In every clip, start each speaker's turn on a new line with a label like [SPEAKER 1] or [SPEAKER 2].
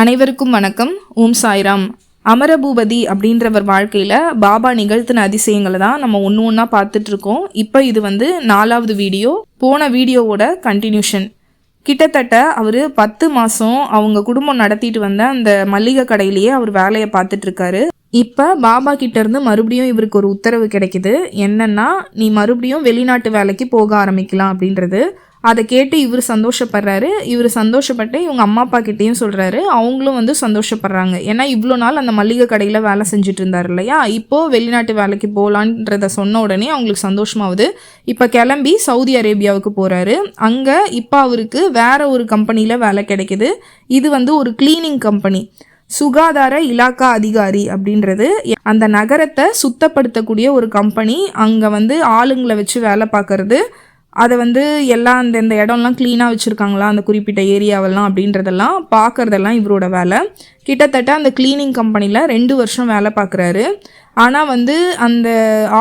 [SPEAKER 1] அனைவருக்கும் வணக்கம். ஓம் சாய்ராம். அமரபூபதி அப்படின்றவர் வாழ்க்கையில் பாபா நிகழ்த்தின அதிசயங்களை தான் நம்ம ஒன்று ஒன்றா பார்த்துட்ருக்கோம். இப்போ இது 4வது வீடியோ. போன வீடியோவோட கண்டினியூஷன். கிட்டத்தட்ட அவர் 10 மாதம் அவங்க குடும்பம் நடத்திட்டு வந்த அந்த மளிகை கடையிலேயே அவர் வேலையை பார்த்துட்ருக்காரு. இப்போ பாபா கிட்டேருந்து மறுபடியும் இவருக்கு ஒரு உத்தரவு கிடைக்குது. என்னன்னா, நீ மறுபடியும் வெளிநாட்டு வேலைக்கு போக ஆரம்பிக்கலாம் அப்படின்றது. அதை கேட்டு இவர் சந்தோஷப்படுறாரு. இவர் சந்தோஷப்பட்டு இவங்க அம்மா அப்பா கிட்டேயும் சொல்கிறாரு. அவங்களும் சந்தோஷப்படுறாங்க. ஏன்னா இவ்வளோ நாள் அந்த மளிகை கடையில் வேலை செஞ்சுட்டு இருந்தார் இல்லையா, இப்போது வெளிநாட்டு வேலைக்கு போகலான்றத சொன்ன உடனே அவங்களுக்கு சந்தோஷமாகுது. இப்போ கிளம்பி சவுதி அரேபியாவுக்கு போகிறாரு. அங்கே இப்போ அவருக்கு வேற ஒரு கம்பெனியில் வேலை கிடைக்கிது. இது ஒரு கிளீனிங் கம்பெனி. சுகாதார இலாக்கா அதிகாரி அப்படின்றது அந்த நகரத்தை சுத்தப்படுத்தக்கூடிய ஒரு கம்பெனி. அங்கே ஆளுங்களை வச்சு வேலை பார்க்கறது, அதை எல்லாம் அந்த இடம்லாம் க்ளீனாக வச்சுருக்காங்களா அந்த குறிப்பிட்ட ஏரியாவெல்லாம் அப்படின்றதெல்லாம் பார்க்குறதெல்லாம் இவரோட வேலை. கிட்டத்தட்ட அந்த க்ளீனிங் கம்பெனியில் 2 வருஷம் வேலை பார்க்குறாரு. ஆனால் அந்த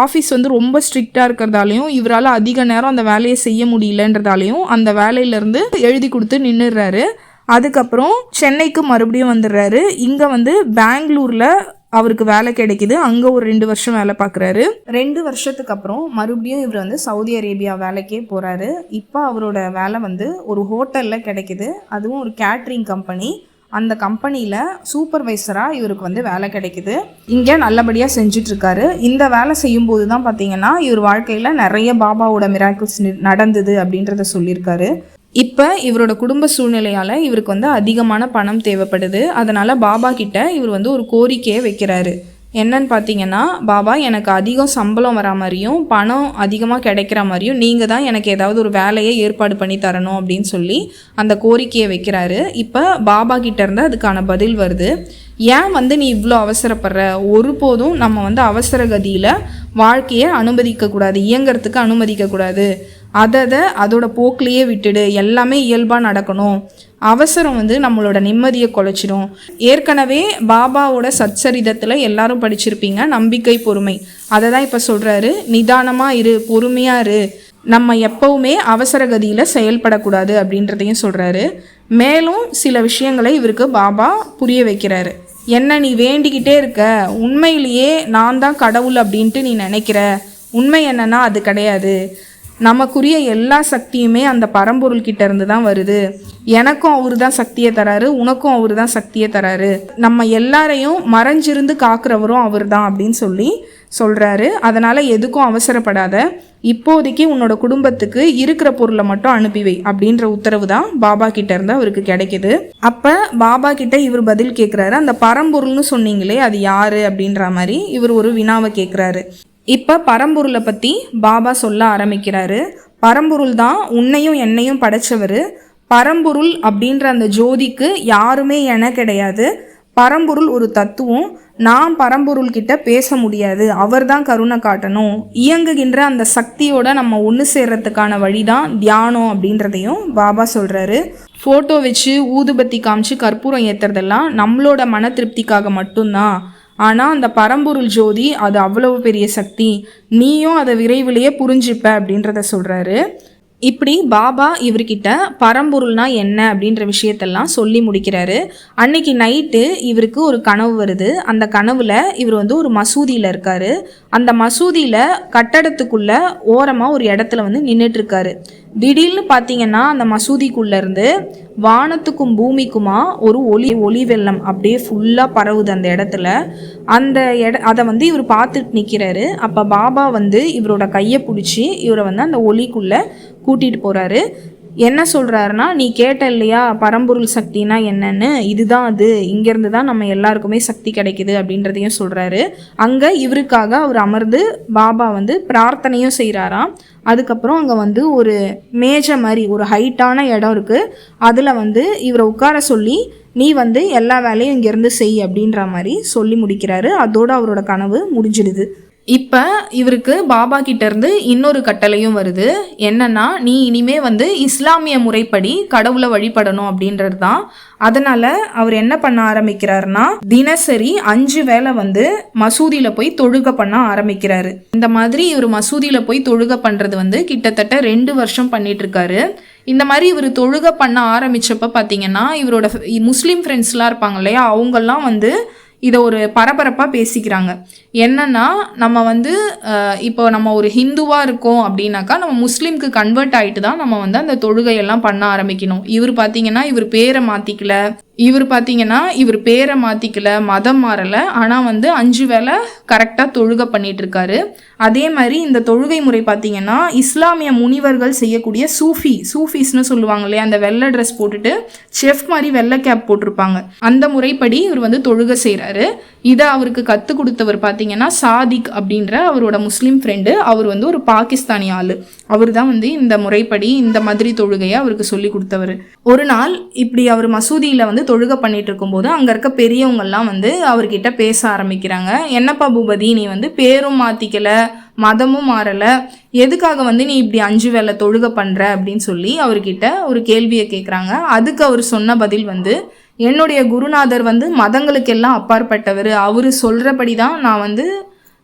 [SPEAKER 1] ஆஃபீஸ் ரொம்ப ஸ்ட்ரிக்டாக இருக்கிறதாலையும் இவரால் அதிக நேரம் அந்த வேலையை செய்ய முடியலன்றதாலையும் அந்த வேலையிலேருந்து எழுதி கொடுத்து நின்றுடுறாரு. அதுக்கப்புறம் சென்னைக்கு மறுபடியும் வந்துடுறாரு. இங்கே பெங்களூரில் அவருக்கு வேலை கிடைக்கிது. அங்கே ஒரு 2 வருஷம் வேலை பார்க்குறாரு. 2 வருஷத்துக்கு அப்புறம் மறுபடியும் இவர் சவுதி அரேபியா வேலைக்கே போகிறாரு. இப்போ அவரோட வேலை ஒரு ஹோட்டலில் கிடைக்கிது. அதுவும் ஒரு கேட்ரிங் கம்பெனி. அந்த கம்பெனியில் சூப்பர்வைசராக இவருக்கு வேலை கிடைக்கிது. இங்கே நல்லபடியாக செஞ்சிட்ருக்காரு. இந்த வேலை செய்யும்போது தான் பார்த்திங்கன்னா இவர் வாழ்க்கையில் நிறைய பாபாவோட மிராக்கிள்ஸ் நடந்தது அப்படின்றத சொல்லியிருக்காரு. இப்போ இவரோட குடும்ப சூழ்நிலையால் இவருக்கு அதிகமான பணம் தேவைப்படுது. அதனால் பாபா கிட்ட இவர் ஒரு கோரிக்கையை வைக்கிறாரு. என்னன்னு பார்த்தீங்கன்னா, பாபா எனக்கு அதிகம் சம்பளம் வரா மாதிரியும் பணம் அதிகமாக கிடைக்கிற மாதிரியும் நீங்கள் தான் எனக்கு ஏதாவது ஒரு வேலையை ஏற்பாடு பண்ணி தரணும் அப்படின்னு சொல்லி அந்த கோரிக்கையை வைக்கிறாரு. இப்போ பாபா கிட்டேருந்து அதுக்கான பதில் வருது. ஏன் நீ இவ்வளோ அவசரப்படுற? ஒருபோதும் நம்ம அவசர கதியில் வாழ்க்கையை அனுமதிக்கக்கூடாது, இயங்கிறதுக்கு அனுமதிக்கக்கூடாது. அதோட போக்கிலேயே விட்டுடு. எல்லாமே இயல்பாக நடக்கணும். அவசரம் நம்மளோட நிம்மதியை குலைச்சிடும். ஏற்கனவே பாபாவோட சச்சரிதத்தில் எல்லாரும் படிச்சிருப்பீங்க, நம்பிக்கை பொறுமை. அதை தான் இப்போ சொல்கிறாரு. நிதானமாக இரு, பொறுமையாக இரு, நம்ம எப்போவுமே அவசர கதியில் செயல்படக்கூடாது அப்படின்றதையும் சொல்கிறாரு. மேலும் சில விஷயங்களை இவருக்கு பாபா புரிய வைக்கிறாரு. என்ன நீ வேண்டிக்கிட்டே இருக்க, உண்மையிலேயே நான் தான் கடவுள் அப்படின்ட்டு நீ நினைக்கிற. உண்மை என்னன்னா அது கிடையாது. நமக்குரிய எல்லா சக்தியுமே அந்த பரம்பொருள்கிட்ட இருந்து தான் வருது. எனக்கும் அவரு தான் சக்தியை தராரு, உனக்கும் அவரு தான் சக்தியை தராரு. நம்ம எல்லாரையும் மறைஞ்சிருந்து காக்குறவரும் அவர் தான் அப்படின்னு சொல்கிறாரு. அதனால் எதுக்கும் அவசரப்படாத. இப்போதைக்கு உன்னோட குடும்பத்துக்கு இருக்கிற பொருளை மட்டும் அனுப்பி வை அப்படின்ற உத்தரவு தான் பாபா கிட்ட இருந்து அவருக்கு கிடைக்கிது. அப்போ பாபா கிட்ட இவர் பதில் கேட்குறாரு. அந்த பரம்பொருள்னு சொன்னீங்களே அது யாரு அப்படின்ற மாதிரி இவர் ஒரு வினாவை கேட்குறாரு. இப்போ பரம்பொருளை பற்றி பாபா சொல்ல ஆரம்பிக்கிறாரு. பரம்பொருள் தான் உன்னையும் என்னையும் படைச்சவர். பரம்பொருள் அப்படின்ற அந்த ஜோதிக்கு யாருமே என கிடையாது. பரம்பொருள் ஒரு தத்துவம். நான் பரம்பொருள் கிட்ட பேச முடியாது, அவர் தான் கருணை காட்டணும். இயங்குகின்ற அந்த சக்தியோட நம்ம ஒன்று சேர்றதுக்கான வழி தான் தியானம் அப்படின்றதையும் பாபா சொல்கிறாரு. ஃபோட்டோ வச்சு ஊதுபத்தி காமிச்சு கற்பூரம் ஏற்றுறதெல்லாம் நம்மளோட மன திருப்திக்காக மட்டும்தான். ஆனால் அந்த பரம்பொருள் ஜோதி அது அவ்வளவு பெரிய சக்தி. நீயும் அதை விரைவிலேயே புரிஞ்சுப்ப அப்படின்றத சொல்கிறாரு. இப்படி பாபா இவர்கிட்ட பரம்பொருள்னா என்ன அப்படின்ற விஷயத்தெல்லாம் சொல்லி முடிக்கிறாரு. அன்னைக்கு நைட்டு இவருக்கு ஒரு கனவு வருது. அந்த கனவுல இவர் ஒரு மசூதியில் இருக்காரு. அந்த மசூதியில் கட்டடத்துக்குள்ள ஓரமாக ஒரு இடத்துல நின்றுட்டுருக்காரு. திடீர்னு பார்த்தீங்கன்னா அந்த மசூதிக்குள்ளேருந்து வானத்துக்கும் பூமிக்குமா ஒரு ஒளி வெள்ளம் அப்படியே ஃபுல்லாக பரவுது அந்த இடத்துல. அதை இவர் பார்த்துட்டு நிற்கிறாரு. அப்போ பாபா இவரோட கையை பிடிச்சி இவரை அந்த ஒளிக்குள்ளே கூட்டிகிட்டு போகிறாரு. என்ன சொல்கிறாருன்னா, நீ கேட்ட இல்லையா பரம்பொருள் சக்தினா என்னன்னு, இதுதான் அது. இங்கேருந்து தான் நம்ம எல்லாருக்குமே சக்தி கிடைக்குது அப்படின்றதையும் சொல்கிறாரு. அங்கே இவருக்காக அவர் அமர்ந்து பாபா பிரார்த்தனையும் செய்கிறாராம். அதுக்கப்புறம் அங்கே ஒரு மேஜை மாதிரி ஒரு ஹைட்டான இடம் இருக்குது. அதில் இவரை உட்கார சொல்லி நீ எல்லா வேலையும் இங்கேருந்து செய் அப்படின்ற மாதிரி சொல்லி முடிக்கிறாரு. அதோடு அவரோட கனவு முடிஞ்சிடுது. இப்போ இவருக்கு பாபா கிட்ட இருந்து இன்னொரு கட்டளையும் வருது. என்னன்னா, நீ இனிமே வந்து இஸ்லாமிய முறைப்படி கடவுளை வழிபடணும் அப்படின்றது தான். அதனால அவர் என்ன பண்ண ஆரம்பிக்கிறாருன்னா, தினசரி 5 வேளை வந்து மசூதியில போய் தொழுகை பண்ண ஆரம்பிக்கிறாரு. இந்த மாதிரி இவர் மசூதியில போய் தொழுகை பண்றது வந்து கிட்டத்தட்ட 2 வருஷம் பண்ணிட்டு இருக்காரு. இந்த மாதிரி இவர் தொழுகை பண்ண ஆரம்பிச்சப்ப பார்த்தீங்கன்னா, இவரோட முஸ்லீம் ஃப்ரெண்ட்ஸ்லாம் இருப்பாங்க இல்லையா, அவங்கெல்லாம் வந்து இதை ஒரு பரபரப்பாக பேசிக்கிறாங்க. என்னன்னா, நம்ம வந்து இப்போ நம்ம ஒரு ஹிந்துவாக இருக்கோம் அப்படின்னாக்கா நம்ம முஸ்லீம்க்கு கன்வெர்ட் ஆகிட்டு தான் நம்ம வந்து அந்த தொழுகையெல்லாம் பண்ண ஆரம்பிக்கணும். இவர் பார்த்தீங்கன்னா இவர் பேரை மாற்றிக்கல, மதம் மாறலை, ஆனால் வந்து 5 வேளை கரெக்டாக தொழுகை பண்ணிட்டு இருக்காரு. அதே மாதிரி இந்த தொழுகை முறை பார்த்தீங்கன்னா இஸ்லாமிய முனிவர்கள் செய்யக்கூடிய சூஃபீஸ்னு சொல்லுவாங்க இல்லையா, அந்த வெள்ளை ட்ரெஸ் போட்டுட்டு செஃப் மாதிரி வெள்ளை கேப் போட்டிருப்பாங்க, அந்த முறைப்படி இவர் வந்து தொழுகை செய்கிறாரு. இதை அவருக்கு கற்றுக் கொடுத்தவர் பார்த்தீங்கன்னா சாதிக் அப்படின்ற அவரோட முஸ்லீம் ஃப்ரெண்டு. அவர் வந்து ஒரு பாகிஸ்தானி ஆள். அவர் தான் வந்து இந்த முறைப்படி இந்த மாதிரி தொழுகையை அவருக்கு சொல்லி கொடுத்தவர். ஒரு நாள் இப்படி அவர் மசூதியில் வந்து தொழுகை பண்ணிட்டு இருக்கும்போது அங்கே இருக்க பெரியவங்கள்லாம் வந்து அவர்கிட்ட பேச ஆரம்பிக்கிறாங்க. என்னப்பா பூபதி, நீ வந்து பேரும் மாற்றிக்கல, மதமும் மாறலை, எதுக்காக வந்து நீ இப்படி 5 வேளை தொழுகை பண்ணுற அப்படின்னு சொல்லி அவர்கிட்ட ஒரு கேள்வியை கேட்குறாங்க. அதுக்கு அவர் சொன்ன பதில் வந்து, என்னுடைய குருநாதர் வந்து மதங்களுக்கெல்லாம் அப்பாற்பட்டவர், அவர் சொல்கிறபடி தான் நான் வந்து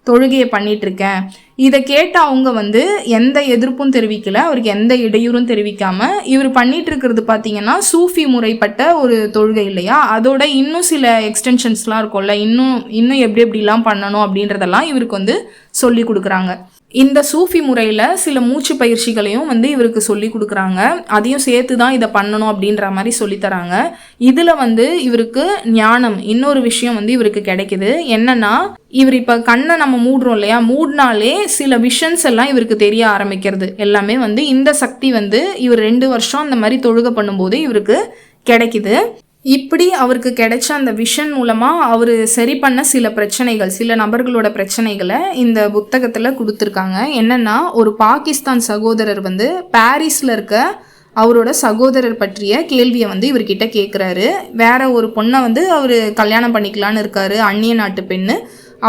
[SPEAKER 1] தொழுகையை பண்ணிகிட்ருக்கேன். இதை கேட்ட அவங்க வந்து எந்த எதிர்ப்பும் தெரிவிக்கலை, அவருக்கு எந்த இடையூறும் தெரிவிக்காமல் இவர் பண்ணிகிட்டு இருக்கிறது பார்த்தீங்கன்னா சூஃபி முறைப்பட்ட ஒரு தொழுகை இல்லையா, அதோட இன்னும் சில எக்ஸ்டென்ஷன்ஸ்லாம் இருக்கும்ல, இன்னும் எப்படிலாம் பண்ணணும் அப்படின்றதெல்லாம் இவருக்கு வந்து சொல்லி கொடுக்குறாங்க. இந்த சூஃபி முறையில் சில மூச்சு பயிற்சிகளையும் வந்து இவருக்கு சொல்லி கொடுக்குறாங்க. அதையும் சேர்த்து தான் இதை பண்ணணும் அப்படின்ற மாதிரி சொல்லித்தராங்க. இதில் வந்து இவருக்கு ஞானம், இன்னொரு விஷயம் வந்து இவருக்கு கிடைக்குது. என்னன்னா, இவர் இப்போ கண்ணை நம்ம மூடுறோம் இல்லையா, மூடினாலே சில விஷன்ஸ் எல்லாம் இவருக்கு தெரிய ஆரம்பிக்கிறது. எல்லாமே வந்து இந்த சக்தி வந்து இவர் 2 வருஷம் அந்த மாதிரி தொழுகை பண்ணும்போது இவருக்கு கிடைக்குது. இப்படி அவருக்கு கிடைச்ச அந்த விஷன் மூலமாக அவர் சரி பண்ண சில நபர்களோட பிரச்சனைகளை இந்த புத்தகத்தில் கொடுத்துருக்காங்க. என்னென்னா, ஒரு பாகிஸ்தான் சகோதரர் வந்து பாரிஸில் இருக்க அவரோட சகோதரர் பற்றிய கேள்வியை வந்து இவர்கிட்ட கேட்குறாரு. வேற ஒரு பொண்ணை வந்து அவர் கல்யாணம் பண்ணிக்கலான்னு இருக்காரு, அந்நிய நாட்டு பெண்ணு.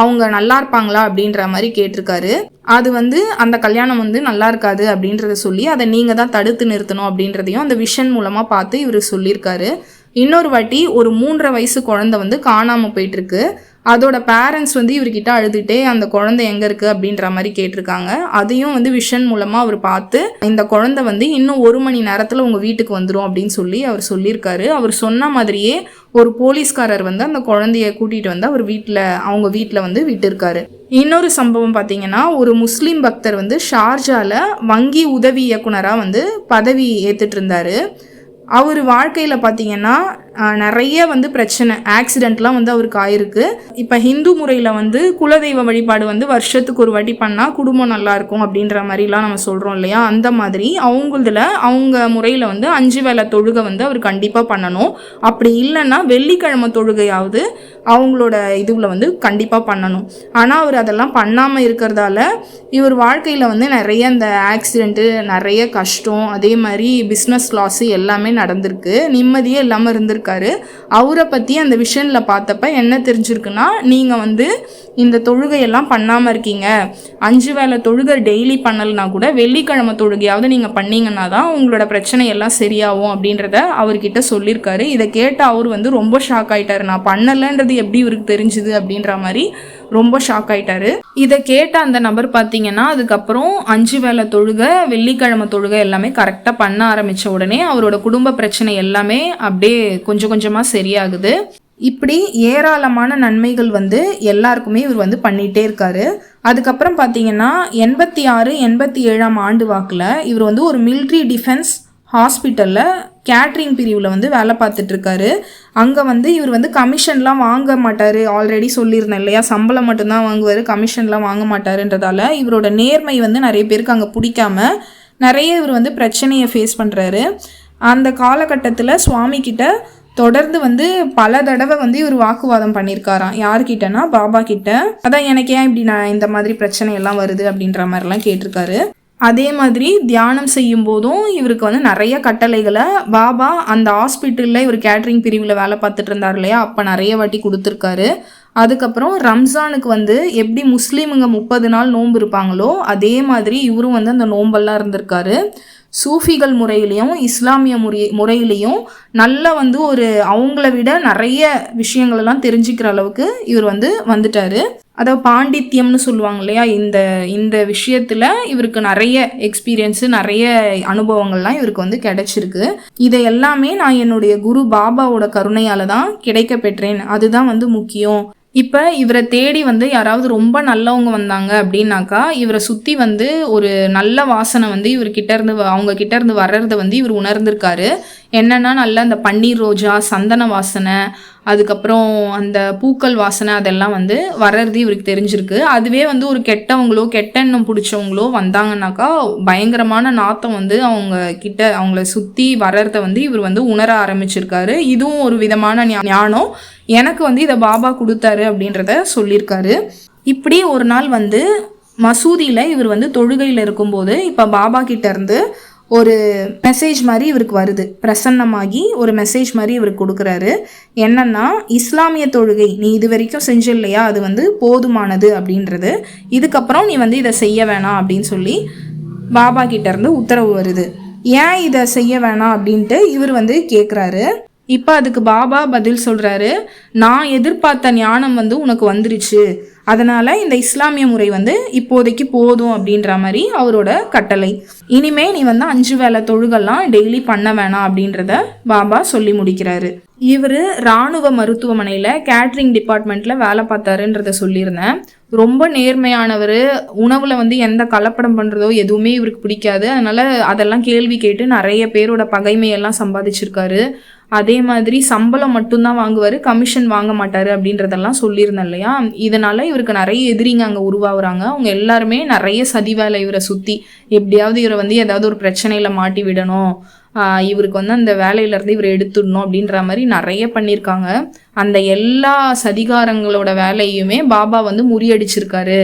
[SPEAKER 1] அவங்க நல்லா இருப்பாங்களா அப்படின்ற மாதிரி கேட்டிருக்காரு. அது வந்து அந்த கல்யாணம் வந்து நல்லா இருக்காது அப்படின்றத சொல்லி அதை நீங்கள் தான் தடுத்து நிறுத்தணும் அப்படின்றதையும் அந்த விஷன் மூலமாக பார்த்து இவர் சொல்லியிருக்காரு. இன்னொரு வாட்டி ஒரு 3.5 வயசு குழந்தை வந்து காணாமல் போயிட்டுருக்கு. அதோட பேரண்ட்ஸ் வந்து இவர்கிட்ட அழுதுகிட்டே அந்த குழந்தை எங்கே இருக்குது அப்படின்ற மாதிரி கேட்டிருக்காங்க. அதையும் வந்து விஷன் மூலமாக அவர் பார்த்து இந்த குழந்தை வந்து இன்னும் 1 மணி நேரத்தில் உங்கள் வீட்டுக்கு வந்துடும் அப்படின்னு சொல்லி அவர் சொல்லியிருக்காரு. அவர் சொன்ன மாதிரியே ஒரு போலீஸ்காரர் வந்து அந்த குழந்தைய கூட்டிகிட்டு வந்து அவங்க வீட்டில் வந்து விட்டுருக்காரு. இன்னொரு சம்பவம் பார்த்தீங்கன்னா, ஒரு முஸ்லீம் பக்தர் வந்து ஷார்ஜாவில் வங்கி உதவி இயக்குனராக வந்து பதவி ஏற்றுட்டு இருந்தார். அவர் வாழ்க்கையில் பார்த்தீங்கன்னா நிறைய வந்து பிரச்சனை, ஆக்சிடெண்ட்லாம் வந்து அவருக்கு ஆயிருக்கு. இப்போ ஹிந்து முறையில் வந்து குலதெய்வ வழிபாடு வந்து வருஷத்துக்கு ஒரு வாட்டி பண்ணால் குடும்பம் நல்லாயிருக்கும் அப்படின்ற மாதிரிலாம் நம்ம சொல்கிறோம் இல்லையா, அந்த மாதிரி அவங்க முறையில் வந்து 5 வேளை தொழுகை வந்து அவர் கண்டிப்பாக பண்ணணும். அப்படி இல்லைன்னா வெள்ளிக்கிழமை தொழுகையாவது அவங்களோட இதுவில் வந்து கண்டிப்பாக பண்ணணும். ஆனால் அவர் அதெல்லாம் பண்ணாமல் இருக்கிறதால இவர் வாழ்க்கையில் வந்து நிறைய இந்த ஆக்சிடெண்ட்டு, நிறைய கஷ்டம், அதே மாதிரி பிஸ்னஸ் லாஸு எல்லாமே நடந்திருக்கு. நிம்மதியே இல்லாமல் இருந்திருக்கு. அவரை பற்றி அந்த விஷனில் பார்த்தப்ப என்ன தெரிஞ்சிருக்குன்னா, நீங்கள் வந்து இந்த தொழுகையெல்லாம் பண்ணாமல் இருக்கீங்க, 5 வேளை தொழுகை டெய்லி பண்ணலைன்னா கூட வெள்ளிக்கிழமை தொழுகையாவது நீங்கள் பண்ணீங்கன்னா தான் உங்களோட பிரச்சனை எல்லாம் சரியாகும் அப்படின்றத அவர்கிட்ட சொல்லியிருக்காரு. இதை கேட்ட அவர் வந்து ரொம்ப ஷாக் ஆகிட்டார். நான் பண்ணலைன்றது எப்படி இவருக்கு தெரிஞ்சுது அப்படின்ற மாதிரி ரொம்ப ஷாக் ஆகிட்டாரு. இதை கேட்ட அந்த நபர் பார்த்தீங்கன்னா அதுக்கப்புறம் 5 வேளை தொழுகை, வெள்ளிக்கிழமை தொழுகை எல்லாமே கரெக்டாக பண்ண ஆரம்பித்த உடனே அவரோட குடும்ப பிரச்சனை எல்லாமே அப்படியே கொஞ்சம் கொஞ்சமாக சரியாகுது. இப்படி ஏராளமான நன்மைகள் வந்து எல்லாருக்குமே இவர் வந்து பண்ணிகிட்டே இருக்காரு. அதுக்கப்புறம் பார்த்தீங்கன்னா 86, 87ஆம் ஆண்டு வாக்கில் இவர் வந்து ஒரு மிலிட்ரி டிஃபென்ஸ் ஹாஸ்பிட்டலில் கேட்ரிங் பிரிவில் வந்து வேலை பார்த்துட்ருக்காரு. அங்கே வந்து இவர் வந்து கமிஷன்லாம் வாங்க மாட்டார். ஆல்ரெடி சொல்லியிருந்தேன் இல்லையா, சம்பளம் மட்டும்தான் வாங்குவார், கமிஷன்லாம் வாங்க மாட்டாருன்றதால இவரோட நேர்மை வந்து நிறைய பேருக்கு அங்கே பிடிக்காம நிறைய இவர் வந்து பிரச்சனையை ஃபேஸ் பண்ணுறாரு. அந்த காலகட்டத்தில் சுவாமி கிட்ட தொடர்ந்து வந்து பல தடவை வந்து இவர் வாக்குவாதம் பண்ணியிருக்காராம். யார்கிட்டனா பாபா கிட்ட. அதான் எனக்கு ஏன் இப்படி நான் இந்த மாதிரி பிரச்சனை எல்லாம் வருது அப்படின்ற மாதிரிலாம் கேட்டிருக்காரு. அதே மாதிரி தியானம் செய்யும் போதும் இவருக்கு வந்து நிறைய கட்டளைகளை பாபா அந்த ஹாஸ்பிட்டலில் இவர் கேட்ரிங் பிரிவில் வேலை பார்த்துட்டு இருந்தார் இல்லையா, அப்போ நிறைய வாட்டி கொடுத்துருக்காரு. அதுக்கப்புறம் ரம்ஜானுக்கு வந்து எப்படி முஸ்லீமுங்க 30 நாள் நோன்பு இருப்பாங்களோ அதே மாதிரி இவரும் வந்து அந்த நோன்பெல்லாம் இருந்திருக்காரு. சூஃபிகள் முறையிலையும் இஸ்லாமிய முறையிலையும் நல்லா வந்து ஒரு அவங்கள விட நிறைய விஷயங்களெல்லாம் தெரிஞ்சுக்கிற அளவுக்கு இவர் வந்து வந்துட்டார். அதாவது பாண்டித்யம்னு சொல்லுவாங்க இல்லையா, இந்த விஷயத்தில் இவருக்கு நிறைய எக்ஸ்பீரியன்ஸு நிறைய அனுபவங்கள்லாம் இவருக்கு வந்து கிடைச்சிருக்கு. இதை எல்லாமே நான் என்னுடைய குரு பாபாவோட கருணையால் தான் கிடைக்க பெற்றேன். அதுதான் வந்து முக்கியம். இப்போ இவரை தேடி வந்து யாராவது ரொம்ப நல்லவங்க வந்தாங்க அப்படின்னாக்கா இவரை சுற்றி வந்து ஒரு நல்ல வாசனை வந்து அவங்க கிட்ட இருந்து வர்றத வந்து இவர் உணர்ந்திருக்காரு. என்னன்னா நல்ல அந்த பன்னீர் ரோஜா, சந்தன வாசனை, அதுக்கப்புறம் அந்த பூக்கள் வாசனை அதெல்லாம் வந்து வர்றது இவருக்கு தெரிஞ்சிருக்கு. அதுவே வந்து ஒரு கெட்டவங்களோ கெட்ட எண்ணம் பிடிச்சவங்களோ வந்தாங்கன்னாக்கா பயங்கரமான நாத்தம் வந்து அவங்கள சுற்றி வர்றத வந்து இவர் வந்து உணர ஆரம்பிச்சிருக்காரு. இதுவும் ஒரு விதமான ஞானம் எனக்கு வந்து இதை பாபா கொடுத்தாரு அப்படின்றத சொல்லியிருக்காரு. இப்படி ஒரு நாள் வந்து மசூதியில் இவர் வந்து தொழுகையில் இருக்கும்போது இப்போ பாபா கிட்ட இருந்து ஒரு மெசேஜ் மாதிரி இவருக்கு வருது. பிரசன்னமாகி ஒரு மெசேஜ் மாதிரி இவருக்கு கொடுக்குறாரு. என்னன்னா, இஸ்லாமிய தொழுகை நீ இது வரைக்கும் செஞ்ச இல்லையா, அது வந்து போதுமானது அப்படின்றது. இதுக்கப்புறம் நீ வந்து இதை செய்ய வேணாம் அப்படின்னு சொல்லி பாபா கிட்ட இருந்து உத்தரவு வருது. ஏன் இதை செய்ய வேணாம் அப்படின்ட்டு இவர் வந்து கேட்குறாரு. இப்போ அதுக்கு பாபா பதில் சொல்கிறாரு, நான் எதிர்பார்த்த ஞானம் வந்து உனக்கு வந்துருச்சு, அதனால் இந்த இஸ்லாமிய முறை வந்து இப்போதைக்கு போதும் அப்படின்ற மாதிரி அவரோட கட்டளை. இனிமே நீ வந்து 5 வேளை தொழுகெல்லாம் டெய்லி பண்ண வேணாம் அப்படின்றத பாபா சொல்லி முடிக்கிறாரு. இவர் இராணுவ மருத்துவமனையில் கேட்ரிங் டிபார்ட்மெண்ட்டில் வேலை பார்த்தாருன்றத சொல்லியிருந்தேன். ரொம்ப நேர்மையானவர். உணவில் வந்து எந்த கலப்படம் பண்ணுறதோ எதுவுமே இவருக்கு பிடிக்காது. அதனால் அதெல்லாம் கேள்வி கேட்டு நிறைய பேரோட பகைமையெல்லாம் சம்பாதிச்சிருக்காரு. அதே மாதிரி சம்பளம் மட்டும்தான் வாங்குவார், கமிஷன் வாங்க மாட்டார் அப்படின்றதெல்லாம் சொல்லியிருந்தேன் இல்லையா. இதனால் இவருக்கு நிறைய எதிரிங்க அங்கே உருவாகுறாங்க. அவங்க எல்லாருமே நிறைய சதி வேலை இவரை சுற்றி எப்படியாவது இவரை வந்து ஏதாவது ஒரு பிரச்சனையில் மாட்டி விடணும், இவருக்கு வந்து அந்த வேலையிலேருந்து இவரை எடுத்துடணும் அப்படின்ற மாதிரி நிறைய பண்ணியிருக்காங்க. அந்த எல்லா சதிகாரங்களோட வேலையுமே பாபா வந்து முறியடிச்சிருக்காரு.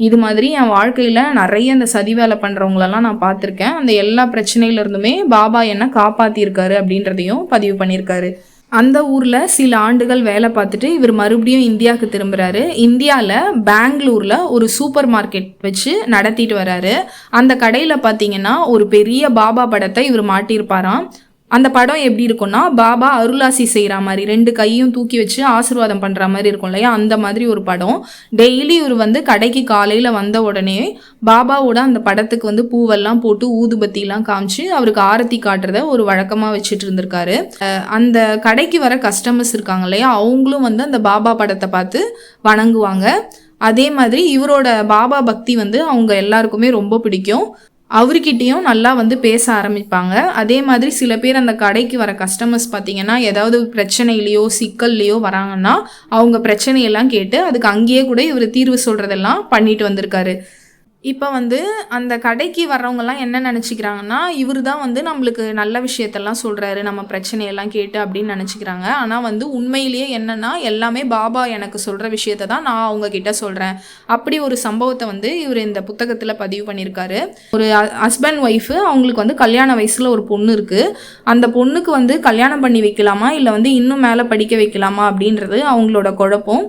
[SPEAKER 1] இது மாதிரி என் வாழ்க்கையில் நிறைய அந்த சதி வேலை பண்ணுறவங்களெல்லாம் நான் பார்த்துருக்கேன். அந்த எல்லா பிரச்சனையிலேருந்துமே பாபா என்னை காப்பாற்றியிருக்காரு அப்படின்றதையும் பதிவு பண்ணியிருக்காரு. அந்த ஊரில் சில ஆண்டுகள் வேலை பார்த்துட்டு இவர் மறுபடியும் இந்தியாவுக்கு திரும்புகிறாரு. இந்தியாவில் பெங்களூரில் ஒரு சூப்பர் மார்க்கெட் வச்சு நடத்திட்டு வராரு. அந்த கடையில் பார்த்தீங்கன்னா ஒரு பெரிய பாபா படத்தை இவர் மாட்டியிருப்பாராம். அந்த படம் எப்படி இருக்கும்னா, பாபா அருளாசி செய்கிற மாதிரி 2 கையும் தூக்கி வச்சு ஆசீர்வாதம் பண்ணுற மாதிரி இருக்கும் இல்லையா, அந்த மாதிரி ஒரு படம். டெய்லி இவர் வந்து கடைக்கு காலையில் வந்த உடனே பாபாவோட அந்த படத்துக்கு வந்து பூவெல்லாம் போட்டு ஊதுபத்திலாம் காமிச்சு அவருக்கு ஆரத்தி காட்டுறத ஒரு வழக்கமாக வச்சுட்டு இருந்திருக்காரு. அந்த கடைக்கு வர கஸ்டமர்ஸ் இருக்காங்க இல்லையா, அவங்களும் வந்து அந்த பாபா படத்தை பார்த்து வணங்குவாங்க. அதே மாதிரி இவரோட பாபா பக்தி வந்து அவங்க எல்லாருக்குமே ரொம்ப பிடிக்கும். அவர்கிட்டையும் நல்லா வந்து பேச ஆரம்பிப்பாங்க. அதே மாதிரி சில பேர் அந்த கடைக்கு வர கஸ்டமர்ஸ் பார்த்தீங்கன்னா ஏதாவது பிரச்சனையிலையோ சிக்கல்லையோ வராங்கன்னா அவங்க பிரச்சனையெல்லாம் கேட்டு அதுக்கு அங்கேயே கூட இவர் தீர்வு சொல்கிறதெல்லாம் பண்ணிட்டு வந்திருக்காரு. இப்போ வந்து அந்த கடைக்கு வர்றவங்கெல்லாம் என்ன நினச்சிக்கிறாங்கன்னா, இவர் தான் வந்து நம்மளுக்கு நல்ல விஷயத்தெல்லாம் சொல்கிறாரு, நம்ம பிரச்சனையெல்லாம் கேட்டு அப்படின்னு நினச்சிக்கிறாங்க. ஆனால் வந்து உண்மையிலேயே என்னென்னா, எல்லாமே பாபா எனக்கு சொல்கிற விஷயத்தை தான் நான் அவங்கக்கிட்ட சொல்கிறேன். அப்படி ஒரு சம்பவத்தை வந்து இவர் இந்த புத்தகத்தில் பதிவு பண்ணியிருக்காரு. ஒரு ஹஸ்பண்ட் ஒய்ஃபு, அவங்களுக்கு வந்து கல்யாண வயசில் ஒரு பொண்ணு இருக்குது. அந்த பொண்ணுக்கு வந்து கல்யாணம் பண்ணி வைக்கலாமா இல்லை வந்து இன்னும் மேலே படிக்க வைக்கலாமா அப்படின்றது அவங்களோட குழப்பம்.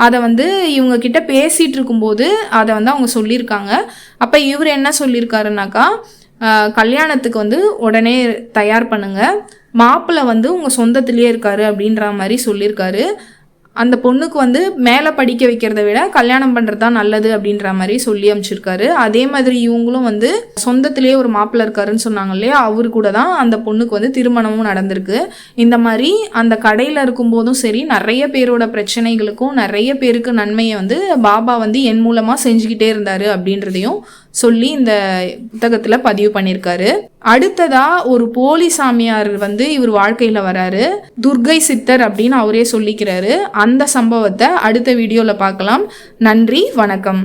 [SPEAKER 1] அதை வந்து இவங்க கிட்ட பேசிகிட்டு இருக்கும்போது அதை வந்து அவங்க சொல்லியிருக்காங்க. அப்போ இவர் என்ன சொல்லியிருக்காருனாக்கா, கல்யாணத்துக்கு வந்து உடனே தயார் பண்ணுங்கள், மாப்பிள்ளை வந்து உங்கள் சொந்தத்திலே இருக்காரு அப்படின்ற மாதிரி சொல்லியிருக்காரு. அந்த பொண்ணுக்கு வந்து மேலே படிக்க வைக்கிறத விட கல்யாணம் பண்ணுறது தான் நல்லது அப்படின்ற மாதிரி சொல்லி அமைச்சிருக்காரு. அதே மாதிரி இவங்களும் வந்து சொந்தத்திலேயே ஒரு மாப்பிள்ளை இருக்காருன்னு சொன்னாங்க இல்லையா, அவரு கூட தான் அந்த பொண்ணுக்கு வந்து திருமணமும் நடந்திருக்கு. இந்த மாதிரி அந்த கடையில் இருக்கும்போதும் சரி, நிறைய பேரோட பிரச்சனைகளுக்கும் நிறைய பேருக்கு நன்மையை வந்து பாபா வந்து என் மூலமாக செஞ்சுக்கிட்டே இருந்தார் அப்படின்றதையும் சொல்லி இந்த புத்தகத்தில் பதிவு பண்ணியிருக்காரு. அடுத்ததா ஒரு போலி சாமியார் வந்து இவர் வாழ்க்கையில் வராரு. துர்கை சித்தர் அப்படின்னு அவரே சொல்லிக்கிறாரு. அந்த சம்பவத்தை அடுத்த வீடியோவில் பார்க்கலாம். நன்றி, வணக்கம்.